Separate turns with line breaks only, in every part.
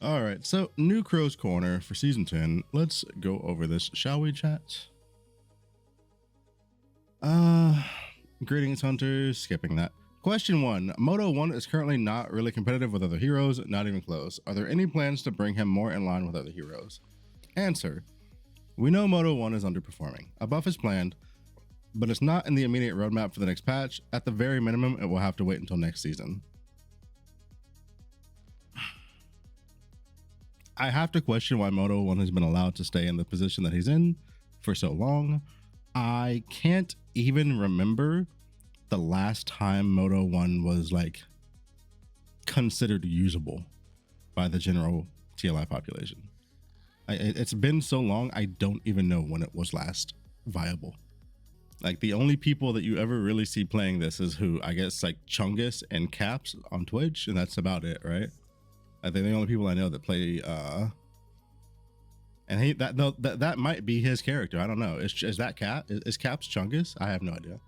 All right, so new Crow's Corner for Season 10. Let's go over this, shall we, chat? Greetings, hunters. Skipping that. Question 1. Moto 1 is currently not really competitive with other heroes, not even close. Are there any plans to bring him more in line with other heroes? Answer. We know Moto 1 is underperforming. A buff is planned, but it's not in the immediate roadmap for the next patch. At the very minimum, it will have to wait until next season. I have to question why Moto 1 has been allowed to stay in the position that he's in for so long. I can't even remember the last time Moto 1 was like considered usable by the general TLI population. It's been so long, I don't even know when it was last viable. Like the only people that you ever really see playing this is who, I guess, like Chungus and Caps on Twitch, and that's about it, right? I think the only people I know that play and he that might be his character. I don't know. Is that Cap? Is Caps Chungus? I have no idea.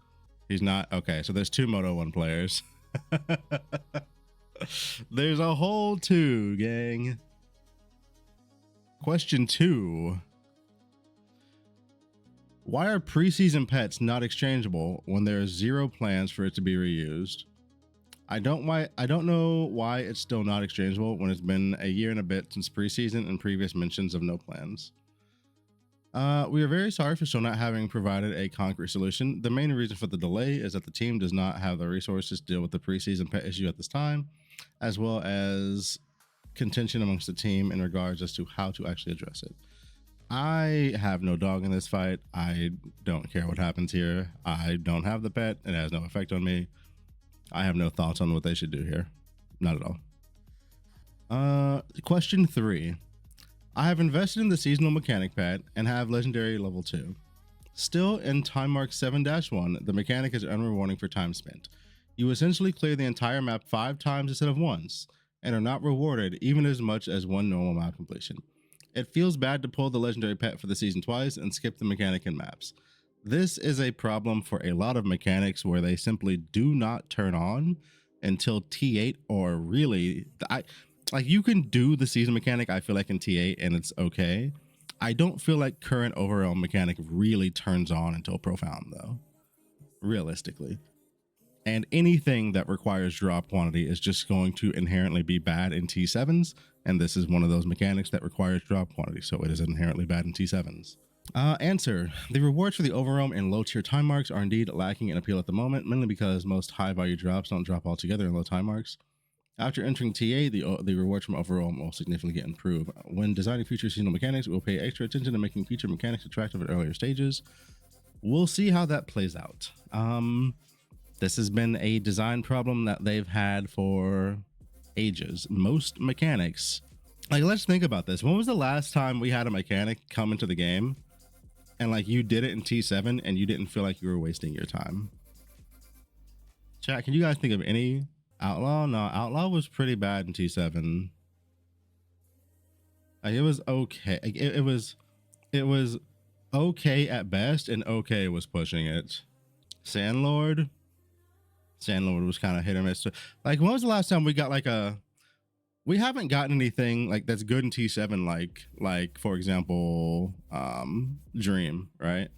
He's not. Okay, so there's two Moto 1 players. There's a whole 2, gang. Question 2. Why are preseason pets not exchangeable when there are 0 plans for it to be reused? I don't know why it's still not exchangeable when it's been a year and a bit since preseason and previous mentions of no plans. We are very sorry for still not having provided a concrete solution. The main reason for the delay is that the team does not have the resources to deal with the preseason pet issue at this time, as well as contention amongst the team in regards as to how to actually address it. I have no dog in this fight. I don't care what happens here. I don't have the pet. It has no effect on me. I have no thoughts on what they should do here. Not at all. Question 3. I have invested in the seasonal mechanic pet and have legendary level 2. Still, in time mark 7-1, the mechanic is unrewarding for time spent. You essentially clear the entire map 5 times instead of once, and are not rewarded even as much as 1 normal map completion. It feels bad to pull the legendary pet for the season twice and skip the mechanic in maps. This is a problem for a lot of mechanics where they simply do not turn on until T8, or really, like you can do the season mechanic, I feel like in T8 and it's okay. I don't feel like current Overrealm mechanic really turns on until Profound though, realistically. And anything that requires drop quantity is just going to inherently be bad in T7s, and this is one of those mechanics that requires drop quantity, so it is inherently bad in T7s. Answer. The rewards for the Overrealm and low tier time marks are indeed lacking in appeal at the moment, mainly because most high value drops don't drop altogether in low time marks. After entering TA, the rewards from Overrealm will significantly improve. When designing future seasonal mechanics, we'll pay extra attention to making future mechanics attractive at earlier stages. We'll see how that plays out. This has been a design problem that they've had for ages. Most mechanics, like, let's think about this. When was the last time we had a mechanic come into the game and like you did it in T7 and you didn't feel like you were wasting your time? Chat, can you guys think of any? Outlaw? No, Outlaw was pretty bad in T7. Like, it was okay. It was okay at best, and okay was pushing it. Sandlord was kind of hit or miss. Like, when was the last time we got like we haven't gotten anything like that's good in T7, like for example, Dream, right?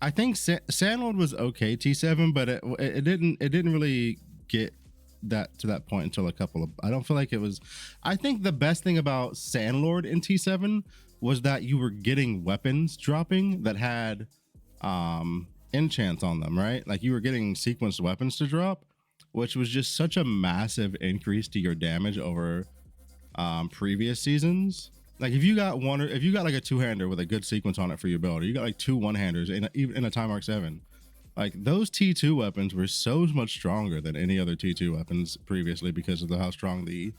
I think Sandlord was okay T7, but it didn't really get that to that point until a couple of, I don't feel like it was. I think the best thing about Sandlord in T7 was that you were getting weapons dropping that had enchants on them, right? Like you were getting sequenced weapons to drop, which was just such a massive increase to your damage over previous seasons. Like if you got like a 2-hander with a good sequence on it for your build, or you got like 2 1-handers in a time mark 7, like those T2 weapons were so much stronger than any other T2 weapons previously because of how strong the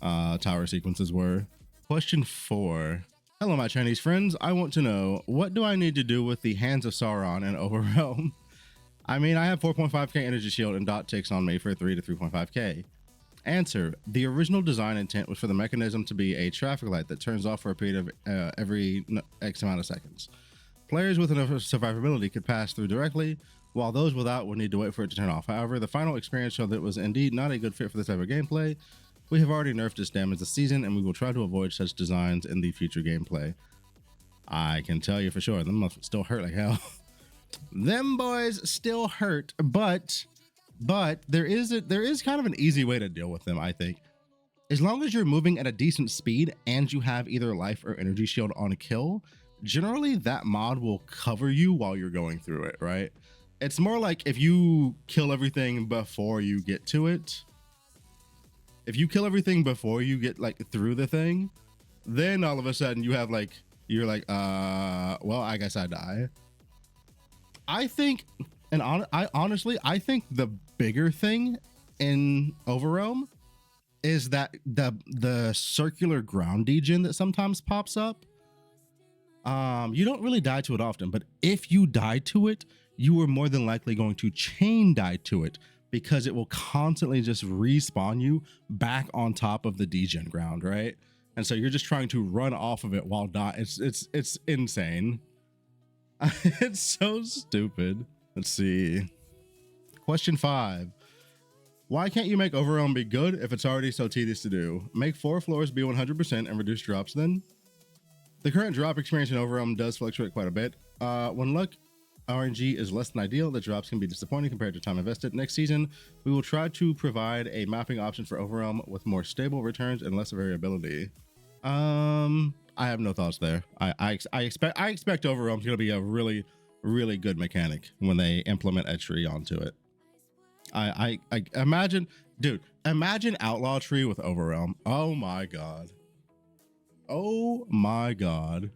tower sequences were. Question 4. Hello, my Chinese friends. I want to know, what do I need to do with the Hands of Sauron and Overrealm? I mean, I have 4.5k energy shield and dot ticks on me for 3 to 3.5k. Answer. The original design intent was for the mechanism to be a traffic light that turns off for a period of every X amount of seconds. Players with enough survivability could pass through directly, while those without would need to wait for it to turn off. However, the final experience showed that it was indeed not a good fit for this type of gameplay. We have already nerfed this damage this season, and we will try to avoid such designs in the future gameplay. I can tell you for sure, them must still hurt like hell. Them boys still hurt, but there is kind of an easy way to deal with them, I think. As long as you're moving at a decent speed and you have either life or energy shield on a kill, generally that mod will cover you while you're going through it, right? It's more like if you kill everything before you get to it. If you kill everything before you get like through the thing, then all of a sudden you have like, you're like, well, I guess I die. I think, and honestly, I think the bigger thing in Overrealm is that the circular ground degen that sometimes pops up. You don't really die to it often, but if you die to it, you are more than likely going to chain die to it, because it will constantly just respawn you back on top of the degen ground, right? And so you're just trying to run off of it while dying. It's insane. It's so stupid. Let's see. Question 5. Why can't you make Overrealm be good if it's already so tedious to do? Make 4 floors be 100% and reduce drops then. The current drop experience in Overrealm does fluctuate quite a bit. When luck RNG is less than ideal, the drops can be disappointing compared to time invested. Next season, we will try to provide a mapping option for Overrealm with more stable returns and less variability. I have no thoughts there. I expect Overrealm's gonna be a really, really good mechanic when they implement a tree onto it. I imagine, dude, imagine Outlaw Tree with Overrealm. Oh my god. Oh my god.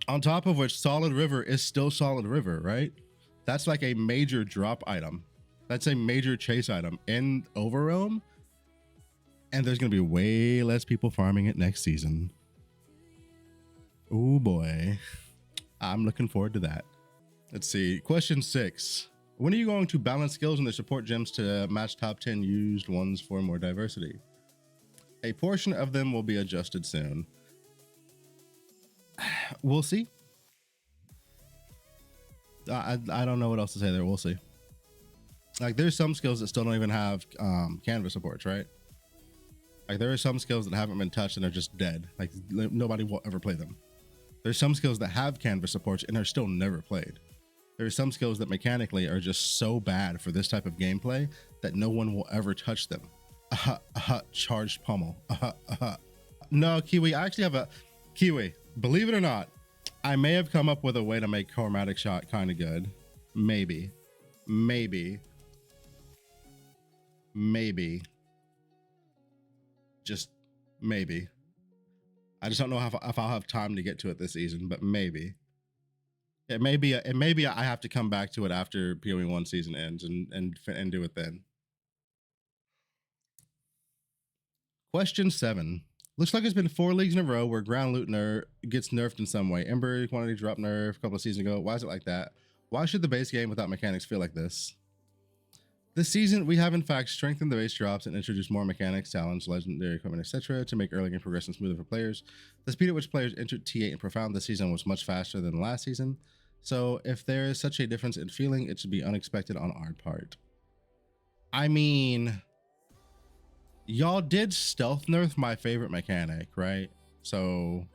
On top of which, Solid River is still Solid River, right? That's like a major drop item. That's a major chase item in Overrealm. And there's gonna be way less people farming it next season. Oh boy. I'm looking forward to that. Let's see. Question 6. When are you going to balance skills in the support gems to match top 10 used ones for more diversity? A portion of them will be adjusted soon. We'll see. I don't know what else to say there. We'll see. Like, there's some skills that still don't even have canvas supports, right? Like, there are some skills that haven't been touched and are just dead. Like, nobody will ever play them. There's some skills that have canvas supports and are still never played. There are some skills that mechanically are just so bad for this type of gameplay that no one will ever touch them. Charged pummel. No, Kiwi, I actually have a... Kiwi, believe it or not, I may have come up with a way to make chromatic shot kind of good. Maybe. Just maybe. I just don't know if I'll have time to get to it this season, but maybe. It may be I have to come back to it after PoE 1 season ends and do it then. Question 7. Looks like it's been 4 leagues in a row where ground loot gets nerfed in some way. Ember quantity drop nerf a couple of seasons ago. Why is it like that? Why should the base game without mechanics feel like this? This season, we have in fact strengthened the base drops and introduced more mechanics, talents, legendary equipment, etc. to make early game progression smoother for players. The speed at which players entered T8 and Profound this season was much faster than last season. So if there is such a difference in feeling, it should be unexpected on our part. I mean, y'all did stealth nerf my favorite mechanic, right? So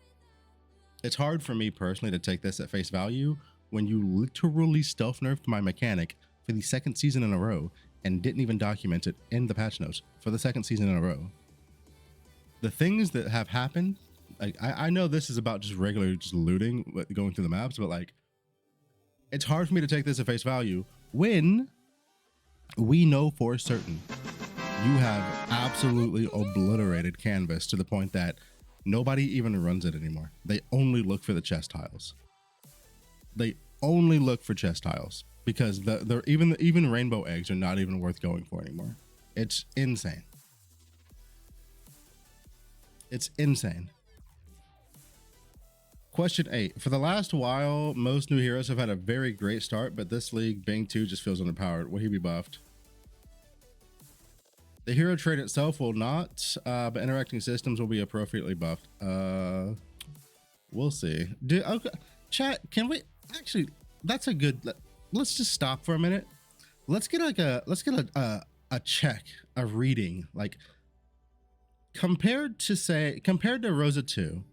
it's hard for me personally to take this at face value when you literally stealth nerfed my mechanic for the 2nd season in a row and didn't even document it in the patch notes for the 2nd season in a row. The things that have happened, like, I know this is about just regular looting, going through the maps, but like, it's hard for me to take this at face value when we know for certain you have absolutely obliterated canvas to the point that nobody even runs it anymore. They only look for the chest tiles. They only look for chest tiles because even rainbow eggs are not even worth going for anymore. It's insane. It's insane. Question 8. For the last while, most new heroes have had a very great start, but this league, Bing 2 just feels underpowered. Will he be buffed? The hero trait itself will not, but interacting systems will be appropriately buffed. We'll see. Okay, chat, can we actually, that's a good, let's just stop for a minute. Let's get like a check, a reading, like, compared to Rosa 2,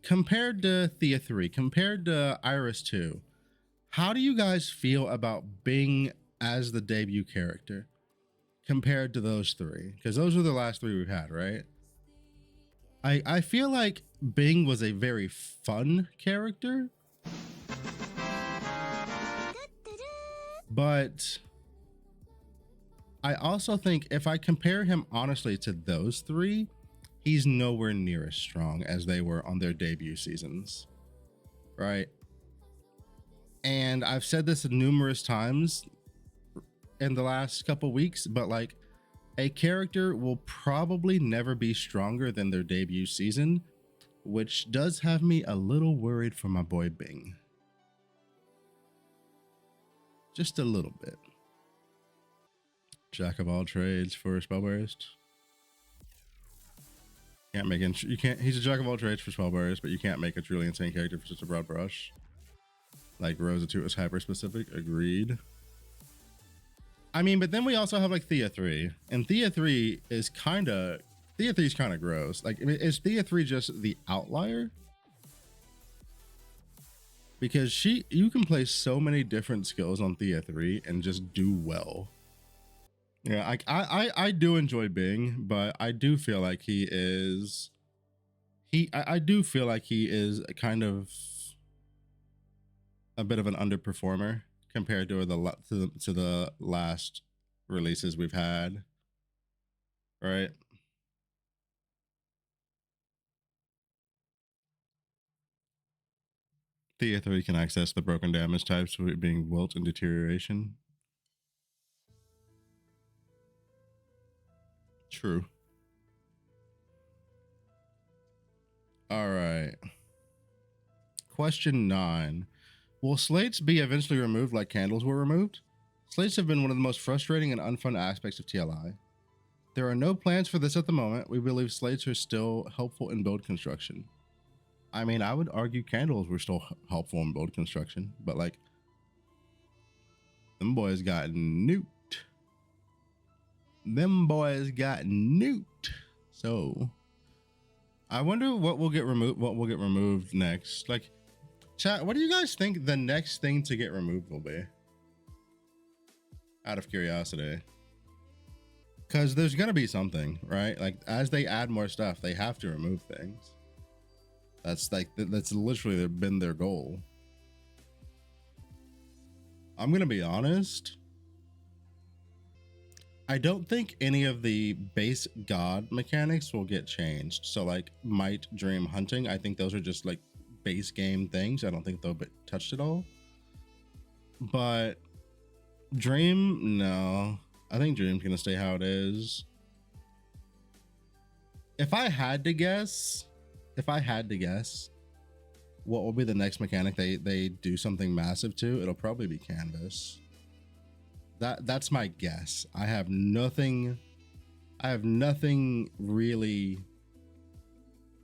compared to Thea 3, compared to Iris 2, how do you guys feel about Bing as the debut character compared to those three? Because those are the last three we've had, right? I feel like Bing was a very fun character, but I also think if I compare him honestly to those three, he's nowhere near as strong as they were on their debut seasons, right? And I've said this numerous times in the last couple weeks, but like, a character will probably never be stronger than their debut season, which does have me a little worried for my boy Bing. Just a little bit. Jack of all trades for Spellburst. Can't make it. You can't. He's a jack of all trades for Spellburst, but you can't make a truly insane character for such a broad brush. Like Rosa 2 is hyper specific. Agreed. I mean, but then we also have like Thea 3, and Thea 3 is kind of gross. Like, is Thea 3 just the outlier? Because you can play so many different skills on Thea 3 and just do well. Yeah, I do enjoy Bing, but I do feel like I do feel like he is kind of a bit of an underperformer compared to the last releases we've had, right? Thea 3 can access the broken damage types with being wilt and deterioration. True. All right. Question 9. Will slates be eventually removed like candles were removed? Slates have been one of the most frustrating and unfun aspects of TLI. There are no plans for this at the moment. We believe slates are still helpful in build construction. I mean, I would argue candles were still helpful in build construction, but like, them boys got nuked. So I wonder what will get removed next. Like, chat, what do you guys think the next thing to get removed will be? Out of curiosity. Because there's going to be something, right? Like, as they add more stuff, they have to remove things. That's literally been their goal. I'm going to be honest. I don't think any of the base god mechanics will get changed. So like might, dream, hunting, I think those are just like base game things. I don't think they'll be touched at all. But dream, no. I think dream's gonna stay how it is. If I had to guess, what will be the next mechanic they do something massive to, it'll probably be canvas. That's my guess. I have nothing really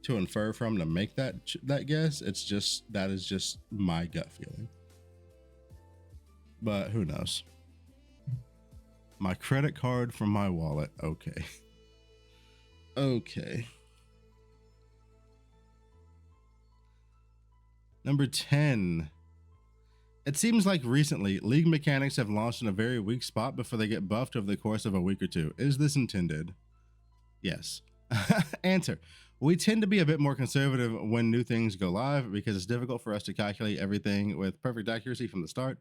to infer from to make that guess. It's just, that is just my gut feeling, but who knows? My credit card from my wallet. Okay. Number 10. It seems like recently, League mechanics have launched in a very weak spot before they get buffed over the course of a week or two. Is this intended? Yes. Answer. We tend to be a bit more conservative when new things go live because it's difficult for us to calculate everything with perfect accuracy from the start.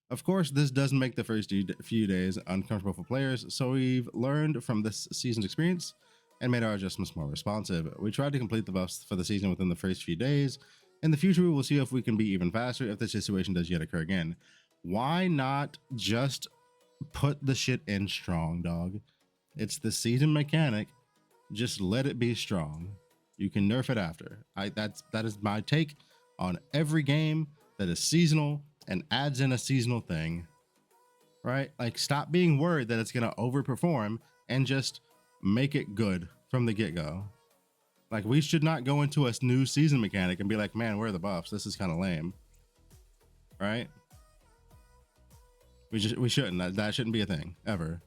Of course, this does make the first few days uncomfortable for players, so we've learned from this season's experience and made our adjustments more responsive. We tried to complete the buffs for the season within the first few days. In the future, we will see if we can be even faster if the situation does yet occur again. Why not just put the shit in strong, dog? It's the season mechanic. Just let it be strong. You can nerf it after. That is my take on every game that is seasonal and adds in a seasonal thing, right? Like, stop being worried that it's gonna overperform and just make it good from the get-go. Like, we should not go into a new season mechanic and be like, man, where are the buffs? This is kind of lame, right? We shouldn't. That shouldn't be a thing ever.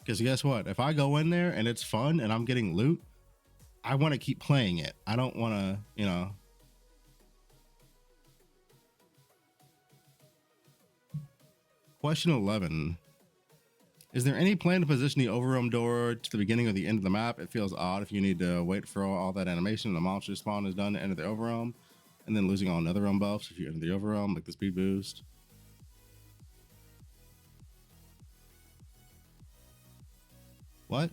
Because guess what? If I go in there and it's fun and I'm getting loot, I want to keep playing it. I don't want to, you know. Question 11. Is there any plan to position the Overrealm door to the beginning or the end of the map? It feels odd if you need to wait for all that animation and the monster spawn is done to enter the Overrealm, and then losing all nether realm buffs if you enter the Overrealm, like the speed boost. What?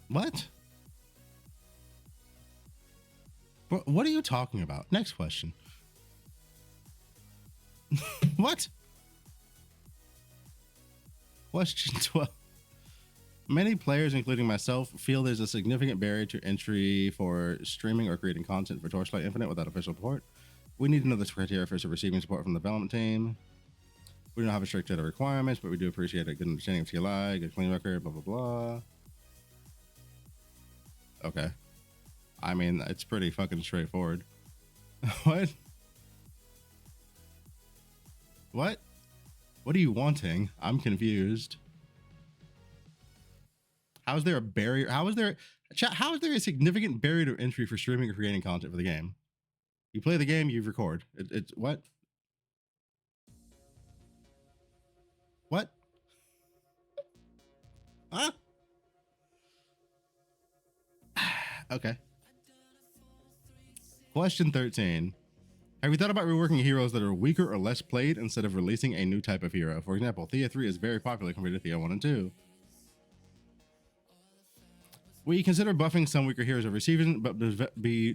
What? What are you talking about? Next question. What? Question 12. Many players, including myself, feel there's a significant barrier to entry for streaming or creating content for Torchlight Infinite without official support. We need to know the criteria for receiving support from the development team. We don't have a strict set of requirements, but we do appreciate a good understanding of TLI, good clean record, blah, blah, blah. Okay. I mean, it's pretty fucking straightforward. What? What? What are you wanting? I'm confused. How is there a barrier? How is there a significant barrier to entry for streaming or creating content for the game? You play the game, you record. It's what? What? Huh? Okay. Question 13. Have you thought about reworking heroes that are weaker or less played instead of releasing a new type of hero? For example, Thea 3 is very popular compared to Thea 1 and 2. We consider buffing some weaker heroes every season, but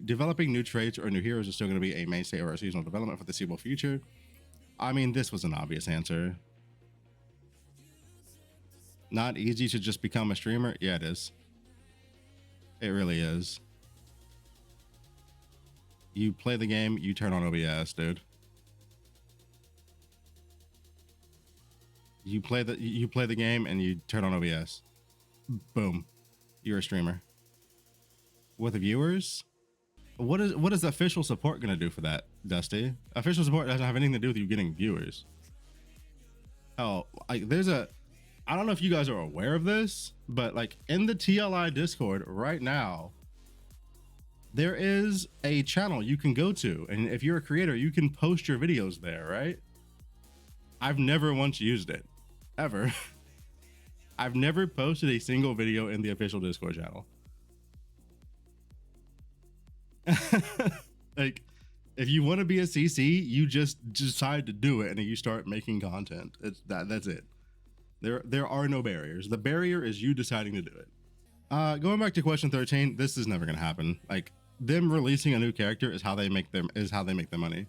developing new traits or new heroes is still going to be a mainstay of our seasonal development for the foreseeable future. I mean, this was an obvious answer. Not easy to just become a streamer? Yeah, it is. It really is. You play the game, you turn on OBS, dude. You play the game and you turn on OBS. Boom. You're a streamer. With viewers? What is official support gonna do for that, Dusty? Official support doesn't have anything to do with you getting viewers. Oh, like I don't know if you guys are aware of this, but like in the TLI Discord right now, there is a channel you can go to, and if you're a creator, you can post your videos there, right? I've never once used it, ever. I've never posted a single video in the official Discord channel. Like, if you want to be a CC, you just decide to do it, and then you start making content. That's it. There are no barriers. The barrier is you deciding to do it. Going back to question 13, this is never gonna happen. Like, them releasing a new character is how they make their money.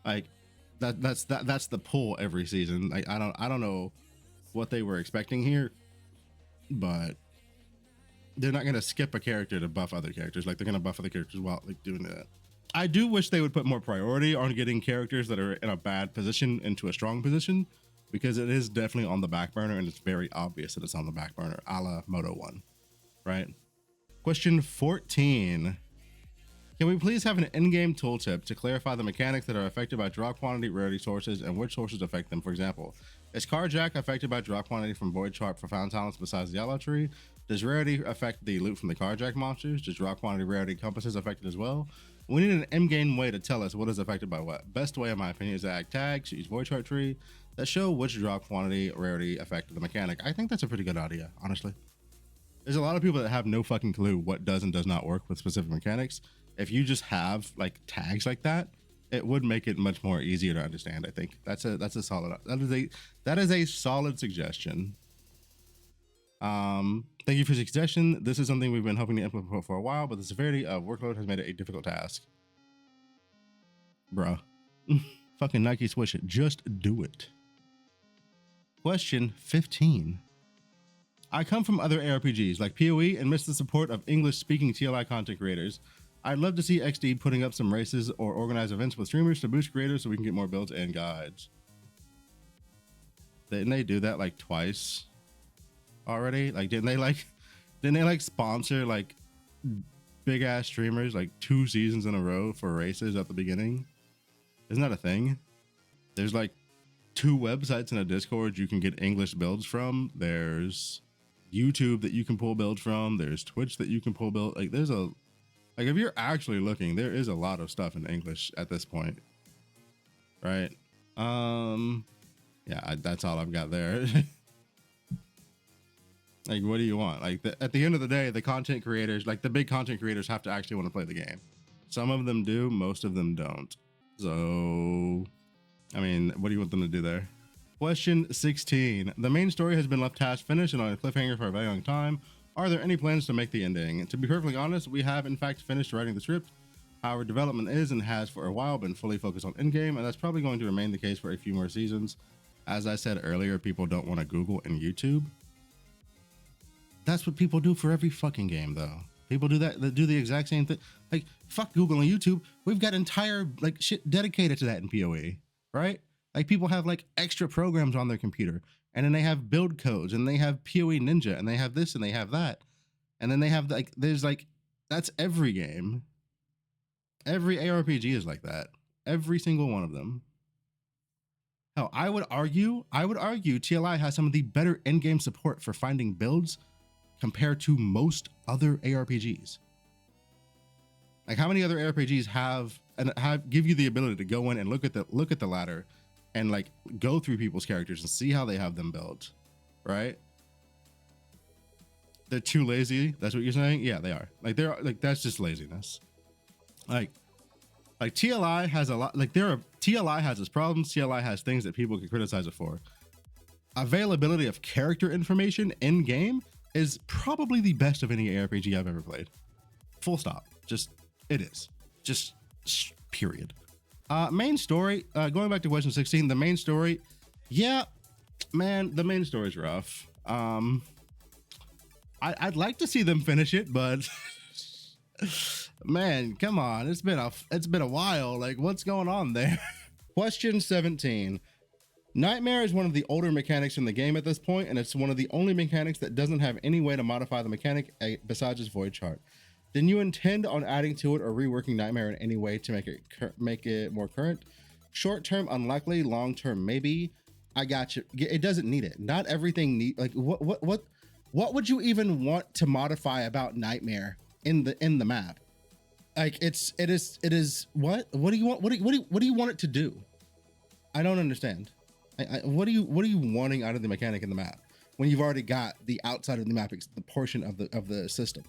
Like, that's the pull every season. Like, I don't know what they were expecting here, but they're not gonna skip a character to buff other characters. Like, they're gonna buff other characters while like doing that. I do wish they would put more priority on getting characters that are in a bad position into a strong position, because it is definitely on the back burner, and it's very obvious that it's on the back burner, a la Moto 1, right? Question 14. Can we please have an in-game tooltip to clarify the mechanics that are affected by drop quantity, rarity sources, and which sources affect them? For example, is Carjack affected by drop quantity from Void Sharp for found talents besides the Yellow Tree? Does rarity affect the loot from the Carjack monsters? Does drop quantity, rarity, compasses affected as well? We need an in-game way to tell us what is affected by what. Best way, in my opinion, is to add tags, use Void Sharp Tree, that show which drop quantity, rarity affected the mechanic. I think that's a pretty good idea, honestly. There's a lot of people that have no fucking clue what does and does not work with specific mechanics. If you just have like tags like that, it would make it much more easier to understand. I think that's a solid, that is a solid suggestion. Thank you for the suggestion. This is something we've been hoping to implement for a while, but the severity of workload has made it a difficult task. Bruh. Fucking Nike Swish it. Just do it. Question 15. I come from other ARPGs like PoE and miss the support of English-speaking TLI content creators. I'd love to see XD putting up some races or organize events with streamers to boost creators so we can get more builds and guides. Didn't they do that like twice already? Like, didn't they like sponsor like big ass streamers like 2 seasons in a row for races at the beginning? Isn't that a thing? There's like 2 websites in a Discord you can get English builds from. There's YouTube that you can pull builds from. There's Twitch that you can pull build. Like there's a, like if you're actually looking, there is a lot of stuff in English at this point, right? Yeah, that's all I've got there. Like, what do you want? Like at the end of the day, the content creators, like the big content creators, have to actually want to play the game. Some of them do, most of them don't. So, I mean, what do you want them to do there? Question 16. The main story has been left half finished and on a cliffhanger for a very long time. Are there any plans to make the ending? To be perfectly honest, we have in fact finished writing the script. However, development is and has for a while been fully focused on endgame, and that's probably going to remain the case for a few more seasons. As I said earlier, people don't want to Google and YouTube. That's what people do for every fucking game, though. People do that. They do the exact same thing. Like, fuck Google and YouTube. We've got entire like shit dedicated to that in PoE, right? Like people have like extra programs on their computer, and then they have build codes, and they have PoE Ninja, and they have this, and they have that, and then they have like there's like that's every game. Every ARPG is like that. Every single one of them. Hell, I would argue TLI has some of the better in-game support for finding builds compared to most other ARPGs. Like how many other ARPGs have give you the ability to go in and look at the ladder and like go through people's characters and see how they have them built, right? They're too lazy. That's what you're saying? Yeah, they are. Like they're like that's just laziness. Like TLI has a lot. Like TLI has its problems. TLI has things that people can criticize it for. Availability of character information in game is probably the best of any ARPG I've ever played. Full stop. Just it is. Just period. Main story. Going back to question 16, the main story. Yeah, man, the main story's rough. I'd like to see them finish it, but man, come on. It's been a while. Like, what's going on there? Question 17. Nightmare is one of the older mechanics in the game at this point, and it's one of the only mechanics that doesn't have any way to modify the mechanic besides its void chart. Did you intend on adding to it or reworking Nightmare in any way to make it more current? Short term, unlikely. Long term, maybe. I got you. It doesn't need it. Not everything need. Like, what would you even want to modify about Nightmare in the map? Like, it is what do you want? What do you want it to do? I don't understand. What are you wanting out of the mechanic in the map when you've already got the outside of the map, the portion of the system?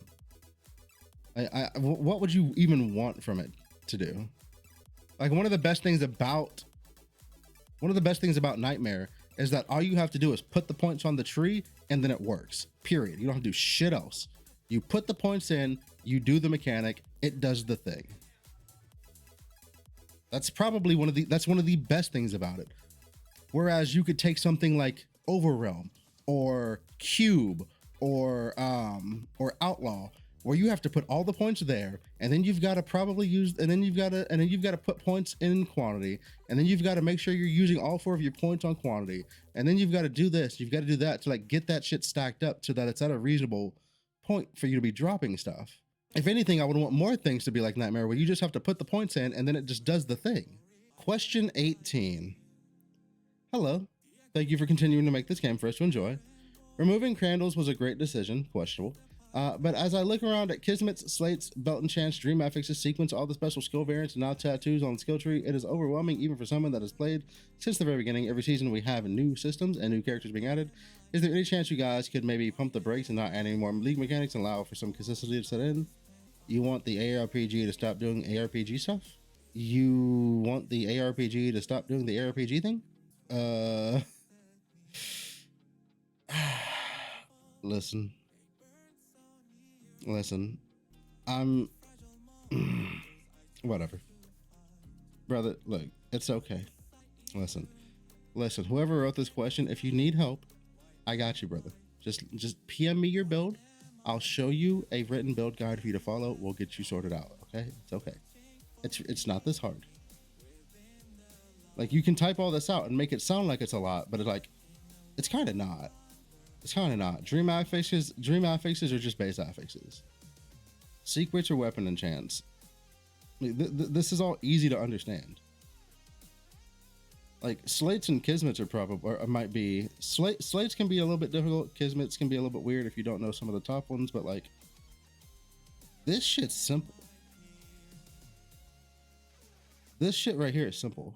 What would you even want from it to do? Like one of the best things about Nightmare is that all you have to do is put the points on the tree and then it works. Period. You don't have to do shit else. You put the points in, you do the mechanic, it does the thing. That's probably one of the best things about it. Whereas you could take something like Overrealm or Cube or Outlaw, where you have to put all the points there, and then you've got to put points in quantity, and then you've got to make sure you're using all 4 of your points on quantity, and then you've got to do this, you've got to do that to like get that shit stacked up so that it's at a reasonable point for you to be dropping stuff. If anything, I would want more things to be like Nightmare, where you just have to put the points in and then it just does the thing. Question 18. Hello. Thank you for continuing to make this game for us to enjoy. Removing Crandall's was a great decision, questionable. But as I look around at Kismet's, Slate's, Belt Enchant's, Dream Affix's sequence, all the special skill variants, and now tattoos on the skill tree, it is overwhelming even for someone that has played since the very beginning. Every season we have new systems and new characters being added. Is there any chance you guys could maybe pump the brakes and not add any more league mechanics and allow for some consistency to set in? You want the ARPG to stop doing ARPG stuff? You want the ARPG to stop doing the ARPG thing? Listen, I'm whatever, brother. Look, it's okay. Listen, whoever wrote this question, if you need help, I got you, brother. Just PM me your build. I'll show you a written build guide for you to follow. We'll get you sorted out. Okay, it's okay. It's not this hard. Like, you can type all this out and make it sound like it's a lot, but it's kind of not. It's kind of not. Dream affixes are just base affixes. Secrets or weapon enchants. This is all easy to understand. Like slates and kismets are probably, or might be, slates can be a little bit difficult. Kismets can be a little bit weird if you don't know some of the top ones, but like this shit's simple. This shit right here is simple,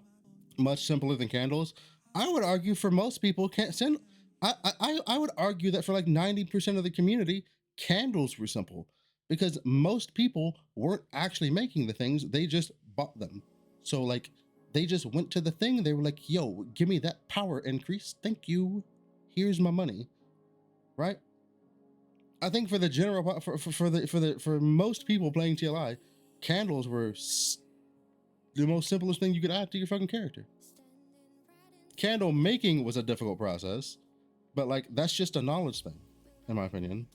much simpler than candles. I would argue for most people can't send. I would argue that for like 90% of the community, candles were simple because most people weren't actually making the things, they just bought them. So like they just went to the thing, they were like, yo, give me that power increase, thank you, here's my money, right? I think for the general, for most people playing TLI, candles were the most simplest thing you could add to your fucking character. Candle making was a difficult process, but like that's just a knowledge thing, in my opinion.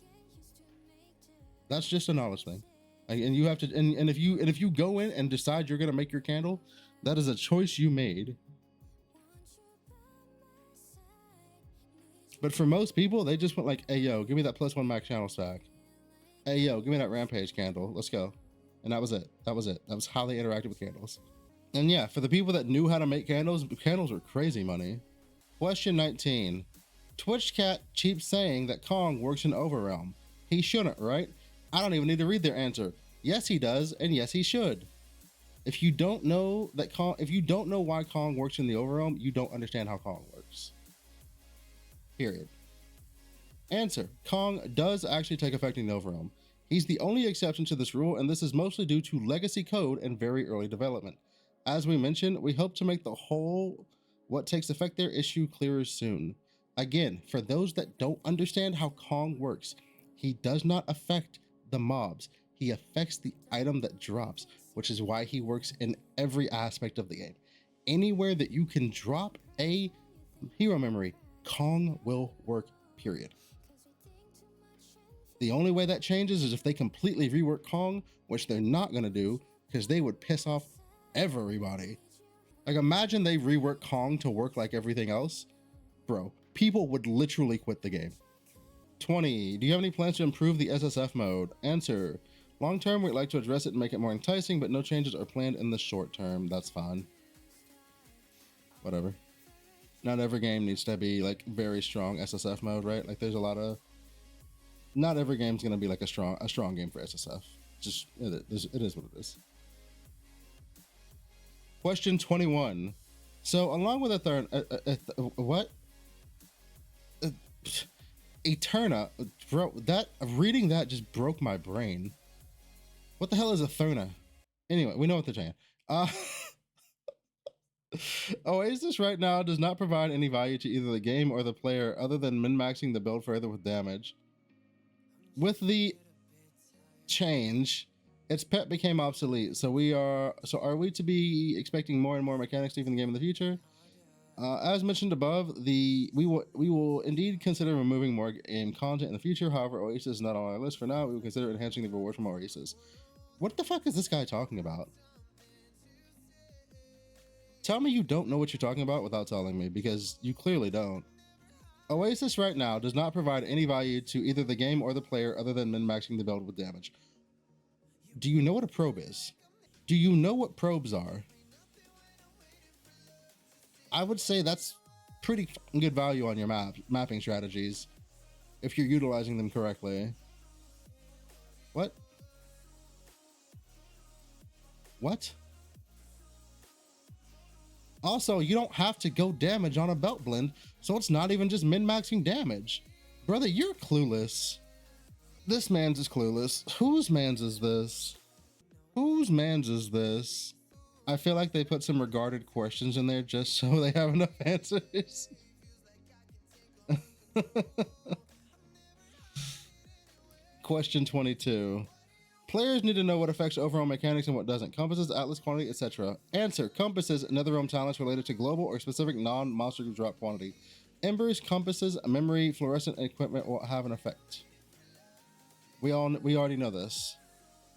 That's just a knowledge thing, and you have to. And if you go in and decide you're gonna make your candle, that is a choice you made. But for most people, they just went like, "Hey yo, give me that +1 max channel stack. Hey yo, give me that rampage candle. Let's go." And that was it. That was it. That was how they interacted with candles. And yeah, for the people that knew how to make candles, candles were crazy money. Question 19. Twitch Cat keeps saying that Kong works in Overrealm. He shouldn't, right? I don't even need to read their answer. Yes, he does, and yes, he should. If you don't know that if you don't know why Kong works in the Overrealm, you don't understand how Kong works. Period. Answer. Kong does actually take effect in the Overrealm. He's the only exception to this rule, and this is mostly due to legacy code and very early development. As we mentioned, we hope to make the whole what takes effect there issue clearer soon. Again, for those that don't understand how Kong works, he does not affect the mobs. He affects the item that drops, which is why he works in every aspect of the game. Anywhere that you can drop a hero memory, Kong will work, period. The only way that changes is if they completely rework Kong, which they're not going to do because they would piss off everybody. Like imagine they rework Kong to work like everything else. Bro, people would literally quit the game. 20. Do you have any plans to improve the SSF mode? Answer. Long term, we'd like to address it and make it more enticing, but no changes are planned in the short term. That's fine. Whatever. Not every game needs to be like very strong SSF mode, right? Like there's a lot of, not every game's gonna be like a strong game for SSF. Just it is what it is. Question 21. So along with a third, what? Eterna, bro, that reading that just broke my brain. What the hell is Eterna? Anyway, we know what they're saying. Oasis right now does not provide any value to either the game or the player other than min-maxing the build further with damage. With the change, its pet became obsolete. So are we to be expecting more and more mechanics to even the game in the future? As mentioned above, we will indeed consider removing more game content in the future. However, Oasis is not on our list for now. We will consider enhancing the reward from Oasis. What the fuck is this guy talking about? Tell me you don't know what you're talking about without telling me, because you clearly don't. Oasis right now does not provide any value to either the game or the player other than min-maxing the build with damage. Do you know what a probe is? Do you know what probes are? I would say that's pretty good value on your mapping strategies if you're utilizing them correctly. What? What? Also, you don't have to go damage on a belt blend, so it's not even just min-maxing damage. Brother, you're clueless. This man's is clueless. Whose man's is this? Whose man's is this? I feel like they put some regarded questions in there just so they have enough answers. Question 22. Players need to know what affects overall mechanics and what doesn't. Compasses, atlas quantity, etc. Answer. Compasses, netherrealm talents related to global or specific non-monster drop quantity. Embers, compasses, memory, fluorescent equipment will have an effect. We already know this.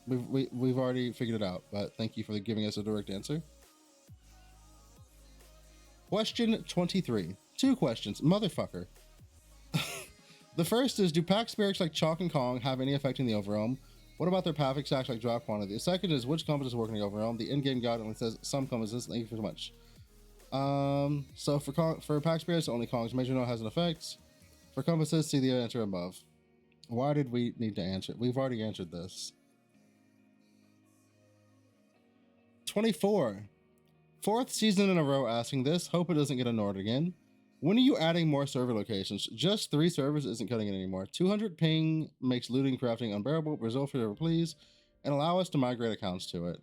We've already figured it out, but thank you for giving us a direct answer. Question 23. 2 questions. Motherfucker. The first is, do pack spirits like Chalk and Kong have any effect in the Overrealm? What about their path stacks like drop quantity? The second is, which compasses work in the Overrealm? The in-game guide only says some compasses. Thank you so much. So for pack spirits, only Kong's major note has an effect. For compasses, see the answer above. Why did we need to answer? We've already answered this. 24. Fourth season in a row asking this. Hope it doesn't get ignored again. When are you adding more server locations? Just 3 servers isn't cutting it anymore. 200 ping makes looting crafting unbearable. Brazil for please, and allow us to migrate accounts to it.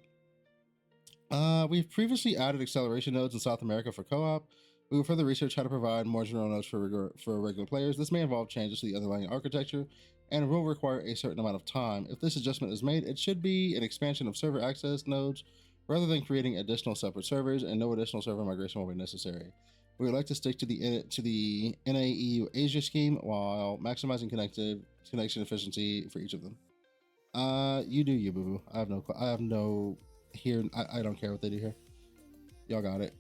We've previously added acceleration nodes in South America for co-op. We will further research how to provide more general nodes for regular players. This may involve changes to the underlying architecture and will require a certain amount of time. If this adjustment is made, it should be an expansion of server access nodes rather than creating additional separate servers, and no additional server migration will be necessary. We would like to stick to the NAEU Asia scheme while maximizing connection efficiency for each of them. You do you, boo-boo. I don't care what they do here. Y'all got it.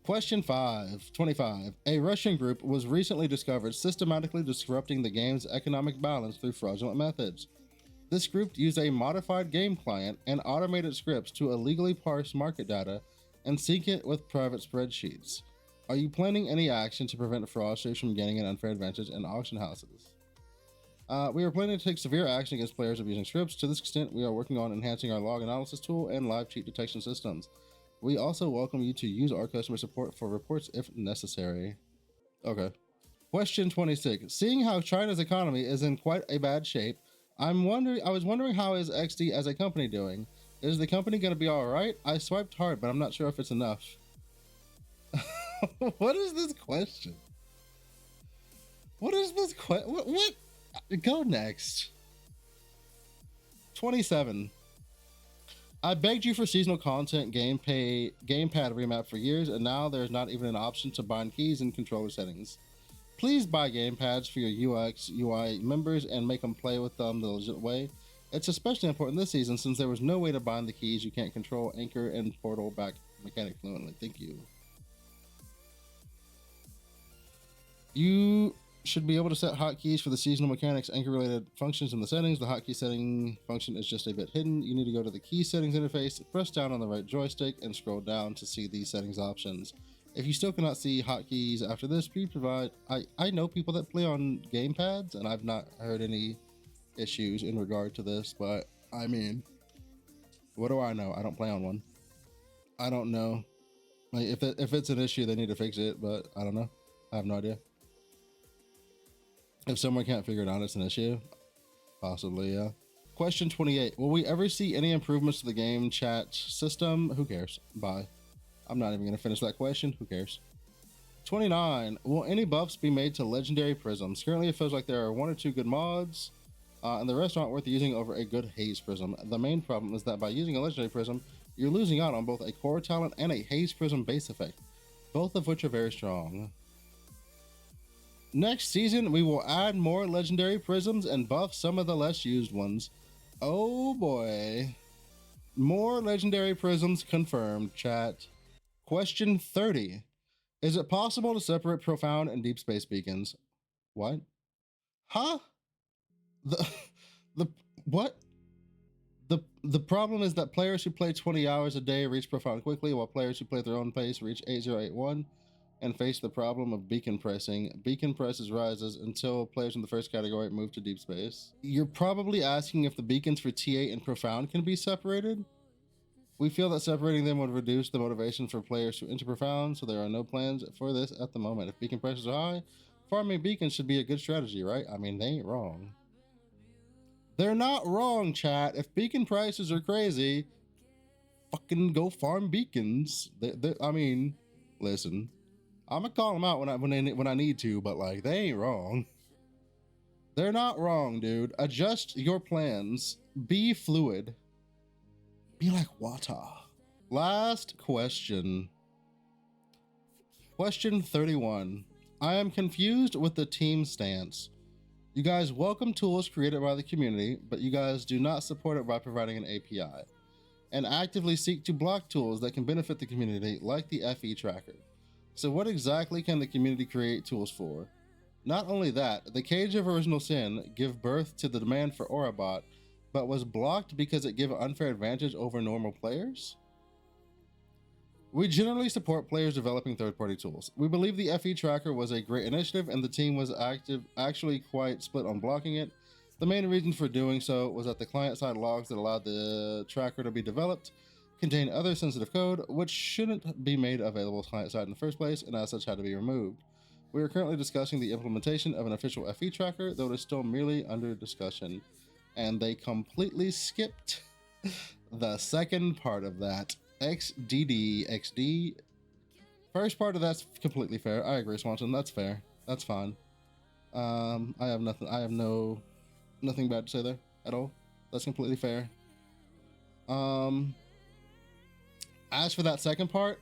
Question 25. A Russian group was recently discovered systematically disrupting the game's economic balance through fraudulent methods. This group used a modified game client and automated scripts to illegally parse market data and sync it with private spreadsheets. Are you planning any action to prevent fraudsters from gaining an unfair advantage in auction houses? We are planning to take severe action against players abusing scripts. To this extent, we are working on enhancing our log analysis tool and live cheat detection systems. We also welcome you to use our customer support for reports if necessary. Okay. Question 26. Seeing how China's economy is in quite a bad shape, I was wondering how is XD as a company doing? Is the company going to be all right? I swiped hard, but I'm not sure if it's enough. What is this question? What is this question? What? Go next. 27. I begged you for seasonal content gamepad remap for years, and now there's not even an option to bind keys in controller settings. Please buy gamepads for your UX UI members and make them play with them the legit way. It's especially important this season since there was no way to bind the keys you can't control anchor and portal back mechanic fluently. Thank you. You should be able to set hotkeys for the seasonal mechanics anchor related functions in the settings. The hotkey setting function is just a bit hidden. You need to go to the key settings interface, press down on the right joystick, and scroll down to see these settings options. If you still cannot see hotkeys after this, please provide. I know people that play on gamepads, and I've not heard any issues in regard to this, but I mean, what do I know? I don't play on one. I don't know. Like, if it's an issue, they need to fix it, but I don't know. I have no idea. If someone can't figure it out, it's an issue. Possibly, yeah. Question 28. Will we ever see any improvements to the game chat system? Who cares? Bye. I'm not even going to finish that question. Who cares? 29. Will any buffs be made to legendary prisms? Currently, it feels like there are 1 or 2 good mods, and the rest aren't worth using over a good haze prism. The main problem is that by using a legendary prism, you're losing out on both a core talent and a haze prism base effect, both of which are very strong. Next season, we will add more legendary prisms and buff some of the less used ones. Oh boy. More legendary prisms confirmed, chat. Question 30. Is it possible to separate profound and deep space beacons? What? Huh? What? The problem is that players who play 20 hours a day reach profound quickly, while players who play at their own pace reach 8081. And face the problem of beacon pressing. Beacon presses rises until players in the first category move to deep space. You're probably asking if the beacons for T8 and profound can be separated. We feel that separating them would reduce the motivation for players to enter profound, so there are no plans for this at the moment. If beacon prices are high, farming beacons should be a good strategy, right? I mean, they ain't wrong. They're not wrong, chat. If beacon prices are crazy, fucking go farm beacons. I mean, listen. I'm gonna call them out when I need to, but like, they ain't wrong. They're not wrong, dude. Adjust your plans. Be fluid. Be like water. Last question. Question 31. I am confused with the team stance. You guys welcome tools created by the community, but you guys do not support it by providing an API, and actively seek to block tools that can benefit the community, like the FE tracker. So what exactly can the community create tools for? Not only that, the Cage of Original Sin gave birth to the demand for Aurabot, but was blocked because it gave an unfair advantage over normal players? We generally support players developing third-party tools. We believe the FE tracker was a great initiative and the team was actually quite split on blocking it. The main reason for doing so was that the client-side logs that allowed the tracker to be developed contain other sensitive code, which shouldn't be made available client-side in the first place, and as such had to be removed. We are currently discussing the implementation of an official FE tracker, though it is still merely under discussion. And they completely skipped the second part of that. XD. First part of that's completely fair. I agree, Swanson. That's fair. That's fine. I have nothing bad to say there at all. That's completely fair. As for that second part,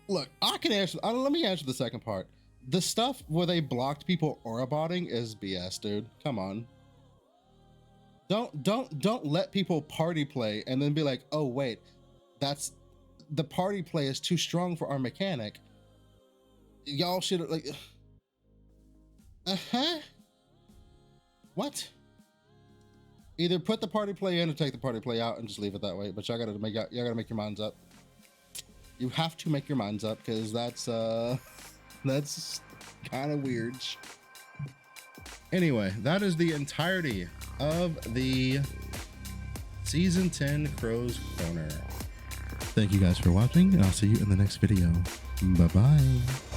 look, I can answer. Let me answer the second part. The stuff where they blocked people aura-botting is BS, dude. Come on. Don't let people party play and then be like, oh wait, that's the party play is too strong for our mechanic. Y'all should like what? Either put the party play in or take the party play out and just leave it that way. But y'all gotta make your minds up. You have to make your minds up because that's kind of weird. Anyway, that is the entirety of the Season 10 Crow's Corner. Thank you guys for watching, and I'll see you in the next video. Bye-bye.